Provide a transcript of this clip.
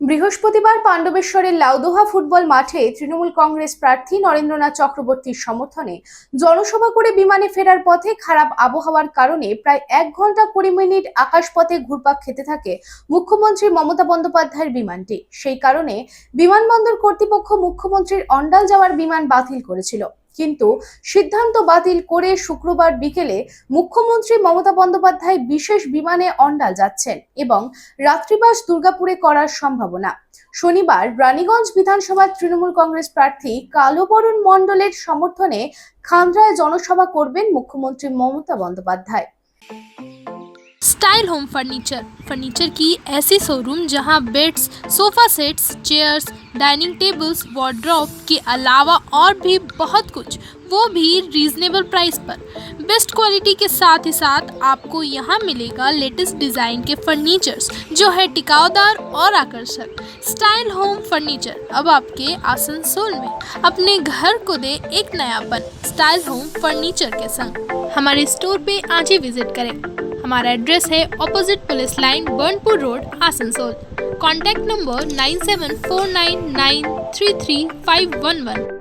বৃহস্পতিবার পাণ্ডবেশ্বরের লাউদোহা ফুটবল মাঠে তৃণমূল কংগ্রেস প্রার্থী নরেন্দ্রনাথ চক্রবর্তীর সমর্থনে জনসভা করে বিমানে ফেরার পথে খারাপ আবহাওয়ার কারণে প্রায় 1 ঘন্টা 20 মিনিট আকাশপথে ঘুরপাক খেতে থাকে মুখ্যমন্ত্রী মমতা বন্দ্যোপাধ্যায়ের বিমানটি। সেই কারণে বিমানবন্দর কর্তৃপক্ষ মুখ্যমন্ত্রীর অন্ডাল যাওয়ার বিমান বাতিল করেছিল, কিন্তু সিদ্ধান্ত বাতিল করে শুক্রবার বিকেলে মুখ্যমন্ত্রী মমতা বন্দ্যোপাধ্যায় বিশেষ বিমানে অন্ডাল যাচ্ছেন এবং রাত্রিবাস দুর্গাপুরে করার সম্ভাবনা। শনিবার রানীগঞ্জ বিধানসভার তৃণমূল কংগ্রেস প্রার্থী কালোবরণ মণ্ডলের সমর্থনে খান্দ্রায় জনসভা করবেন মুখ্যমন্ত্রী Mamata Bandyopadhyay. Style home furniture की ऐसी शोरूम जहां beds, sofa sets, chairs, dining tables, wardrobe के अलावा और भी बहुत कुछ, वो भी रीजनेबल प्राइस पर। बेस्ट क्वालिटी के साथ ही साथ आपको यहां मिलेगा लेटेस्ट डिज़ाइन के फर्नीचर्स जो है टिकाऊदार और आकर्षक। स्टाइल होम फर्नीचर अब आपके आसनसोल में। अपने घर को दे एक नयापन स्टाइल होम फर्नीचर के संग। हमारे स्टोर पे आज ही विजिट करें। हमारा एड्रेस है opposite police line, Burnpur road, Asansol. Contact number 9749933511।